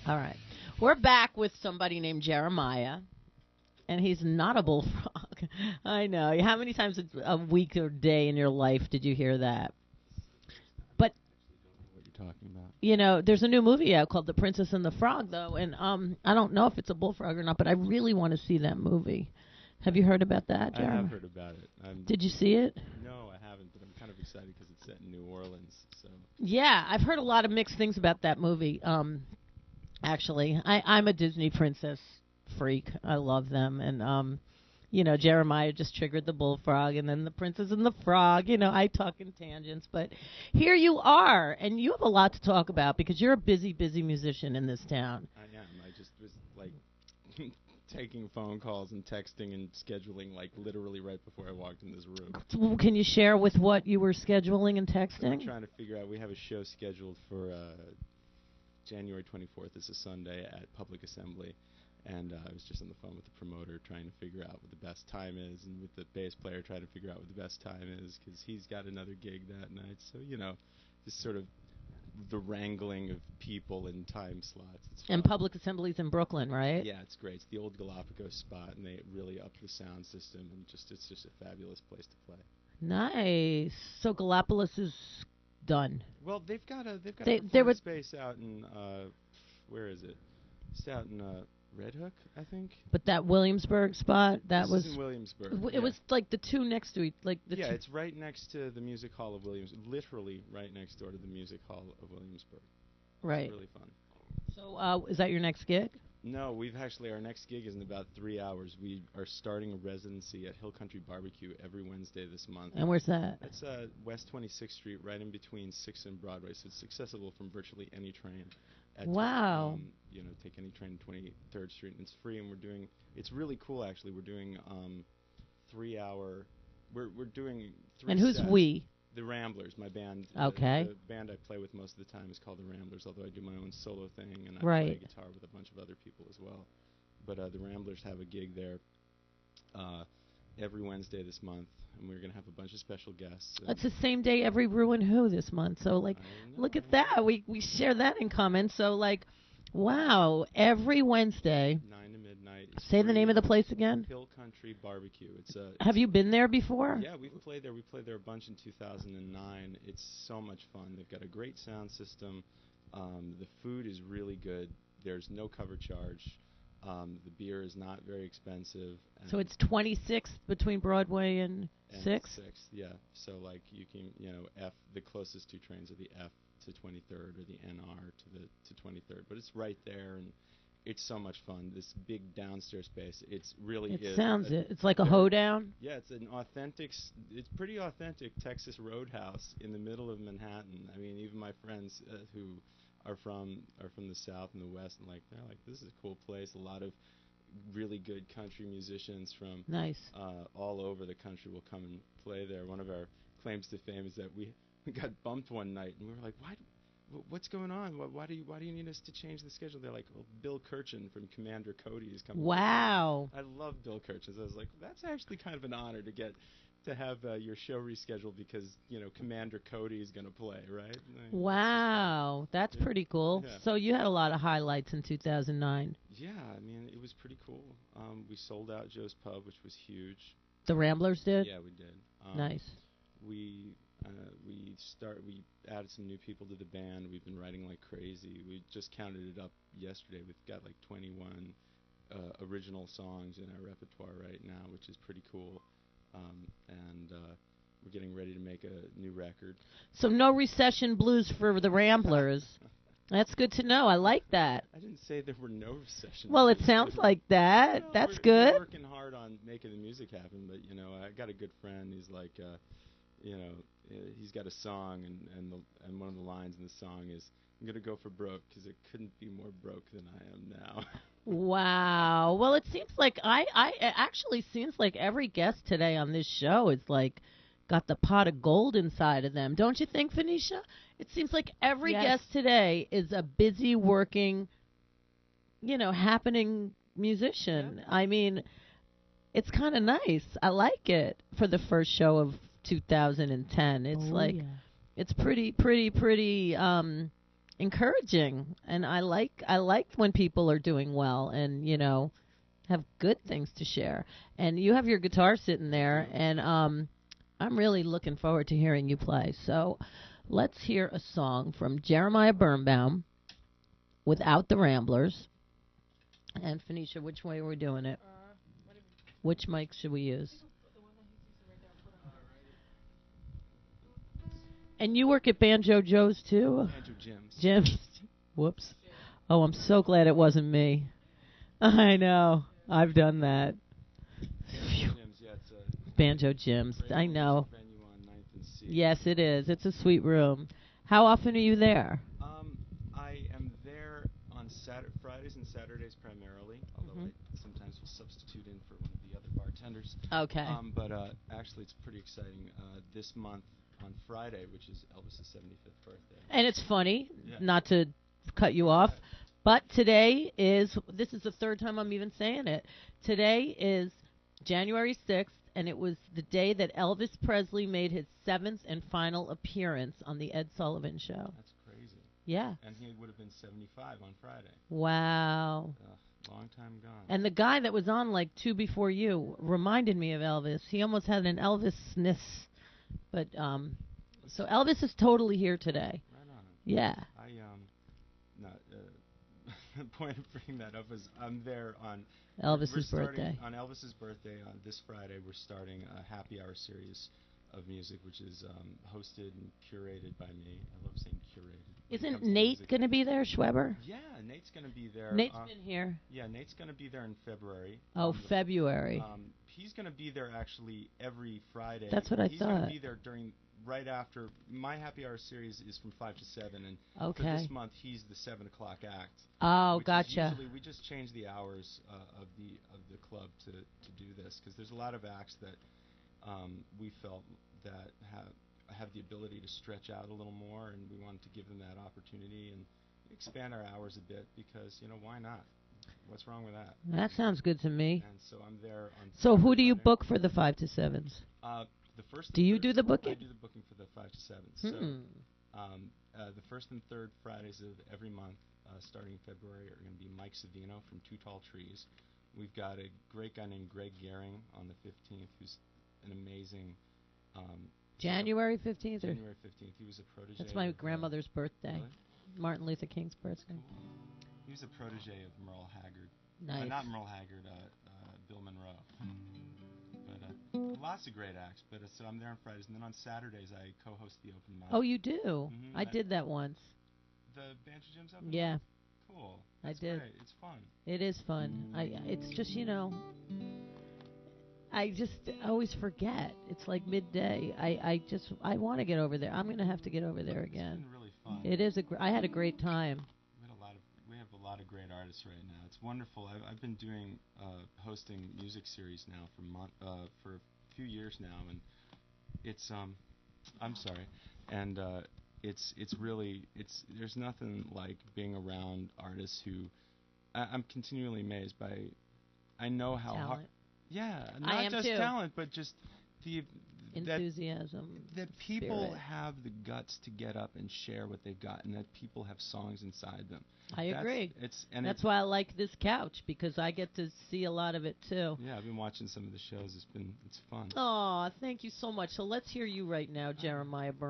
All right. We're back with somebody named Jeremiah, and he's not a bullfrog. I know. How many times a week or day in your life did you hear that? But what you're talking about. You know, there's a new movie out called The Princess and the Frog, though, and I don't know if it's a bullfrog or not, but I really want to see that movie. Have you heard about that, Jeremiah? I have heard about it. Did you see it? No, I haven't, but I'm kind of excited because it's set in New Orleans. So. Yeah, I've heard a lot of mixed things about that movie. Actually, I'm a Disney princess freak. I love them, and you know, Jeremiah just triggered the bullfrog, and then the Princess and the Frog. You know, I talk in tangents, but here you are, and you have a lot to talk about because you're a busy musician in this town. I am. I just was like taking phone calls and texting and scheduling like literally right before I walked in this room. Can you share with what you were scheduling and texting? I'm trying to figure out. We have a show scheduled for January 24th. It's a Sunday at Public Assembly. And I was just on the phone with the promoter trying to figure out what the best time is, and with the bass player trying to figure out what the best time is because he's got another gig that night. So, you know, just sort of the wrangling of people in time slots. And Public Assembly's in Brooklyn, right? Yeah, it's great. It's the old Galapagos spot, and they really upped the sound system, and it's just a fabulous place to play. Nice. So Galapagos is done. Well, they've got a space out in where is it? It's out in Red Hook, I think. But that Williamsburg spot, this was in Williamsburg. It was like the two next to each, like the yeah, two. It's right next to the Music Hall of Williamsburg. Literally right next door to the Music Hall of Williamsburg. Right. It's really fun. So, is that your next gig? No, our next gig is in about 3 hours. We are starting a residency at Hill Country Barbecue every Wednesday this month. And where's that? It's West 26th Street, right in between 6th and Broadway, so it's accessible from virtually any train. Wow. You know, take any train to 23rd Street, and it's free. And it's really cool actually. We're doing 3 hour. We're doing 3. And who's sets. we? The Ramblers, my band. Okay. The band I play with most of the time is called the Ramblers, although I do my own solo thing and I right. play guitar with a bunch of other people as well. But the Ramblers have a gig there every Wednesday this month, and we're going to have a bunch of special guests. It's the same day every Ruin Who this month. So, like, look at that. We share that in common. So, like, wow, every Wednesday. 9 to midnight. Say the name of the place again. Hill Country Barbecue. Have you been there before? Yeah, we've played there. We played there a bunch in 2009. It's so much fun. They've got a great sound system. The food is really good. There's no cover charge. The beer is not very expensive. So it's 26th between Broadway and 6th? 6th, yeah. So, like, you can, you know, the closest two trains are the F to 23rd or the NR to 23rd. But it's right there, and it's so much fun. This big downstairs space, it's really It sounds it. It's like a hoedown? Yeah, it's an authentic, it's pretty authentic Texas Roadhouse in the middle of Manhattan. I mean, even my friends who are from the South and the West, and they're like, this is a cool place. A lot of really good country musicians from all over the country will come and play there. One of our claims to fame is that we got bumped one night, and we were like, what's going on? Why do you need us to change the schedule? They're like, well, Bill Kirchen from Commander Cody is coming. Wow. I love Bill Kirchen. So I was like, that's actually kind of an honor to have your show rescheduled because, you know, Commander Cody is going to play, right? Wow, that's pretty cool. Yeah. So you had a lot of highlights in 2009. Yeah, I mean, it was pretty cool. We sold out Joe's Pub, which was huge. The Ramblers did? Yeah, we did. Nice. We added some new people to the band. We've been writing like crazy. We just counted it up yesterday. We've got like 21 original songs in our repertoire right now, which is pretty cool. And we're getting ready to make a new record. So no recession blues for the Ramblers. That's good to know. I like that. I didn't say there were no recession. Well, it sounds like that. No, that's we're good. We're working hard on making the music happen, but you know, I got a good friend. He's like, you know, he's got a song, and one of the lines in the song is, "I'm gonna go for broke because it couldn't be more broke than I am now." Wow. Well, it seems like it actually seems like every guest today on this show is like got the pot of gold inside of them. Don't you think, Phoenicia? It seems like every guest today is a busy working, you know, happening musician. Yeah. I mean, it's kind of nice. I like it for the first show of 2010. It's it's pretty encouraging, and I like when people are doing well and have good things to share. And you have your guitar sitting there, and I'm really looking forward to hearing you play. So let's hear a song from Jeremiah Birnbaum, Without the Ramblers. And Phoenicia, which way are we doing it? Which mic should we use? And you work at Banjo Joe's too? Banjo Jim's. Jim's. Whoops. Oh, I'm so glad it wasn't me. I know. I've done that. Banjo Jim's, yeah, it's a Banjo Jim's. great I know. venue on 9th and C. Yes, it is. It's a sweet room. How often are you there? I am there on Fridays and Saturdays primarily, although I sometimes will substitute in for one of the other bartenders. Okay. But actually, it's pretty exciting. This month on Friday, which is Elvis's 75th birthday. And it's funny, Yeah. not to cut you off, but today this is the third time I'm even saying it. Today is January 6th, and it was the day that Elvis Presley made his 7th and final appearance on the Ed Sullivan Show. That's crazy. Yeah. And he would have been 75 on Friday. Wow. Long time gone. And the guy that was on like two before you reminded me of Elvis. He almost had an Elvis-ness. But, so Elvis is totally here today. Right on. Yeah. The point of bringing that up is I'm there on Elvis's birthday. On Elvis's birthday on this Friday, we're starting a happy hour series of music, which is hosted and curated by me. I love saying curated. Isn't Nate going to be there, Schweber? Yeah, Nate's going to be there. Nate's been here. Yeah, Nate's going to be there in February. Oh, February. He's going to be there actually every Friday. That's what I He's thought. going to be there right after my happy hour series is from 5 to 7, and for this month he's the 7 o'clock act. Oh, gotcha. Usually we just change the hours of the club to do this because there's a lot of acts that we felt that have the ability to stretch out a little more, and we wanted to give them that opportunity and expand our hours a bit because why not? What's wrong with that? That sounds good to me. And so I'm there on. So who do you Friday. book for the 5 to 7s? The first. Do you do the booking? I do the booking for the 5 to 7s. So the first and third Fridays of every month, starting in February, are going to be Mike Savino from Two Tall Trees. We've got a great guy named Greg Gehring on the 15th, who's an amazing. January 15th? January 15th. He was a protege. That's my grandmother's birthday. Really? Martin Luther King's birthday. Cool. He was a protege of Merle Haggard. Nice. Not Merle Haggard, Bill Monroe. But lots of great acts. But so I'm there on Fridays, and then on Saturdays I co-host the open mic. Oh, you do? I did that once. The Banjo Jim's open Yeah. mic? Cool. That's I did. Great. It's fun. It is fun. It's just I just always forget. It's like midday. I want to get over there. I'm gonna have to get over there again. It's been really fun. It is I had a great time. We have a lot of great artists right now. It's wonderful. I've been doing hosting music series now for a few years now, and it's I'm sorry, and it's really there's nothing like being around artists who I'm continually amazed by. I know how hard. Yeah, not just talent, but just the enthusiasm. That people spirit. have the guts to get up and share what they've got, and that people have songs inside them. I agree. That's why I like this couch, because I get to see a lot of it too. Yeah, I've been watching some of the shows. It's fun. Oh, thank you so much. So let's hear you right now, Jeremiah Birnbaum.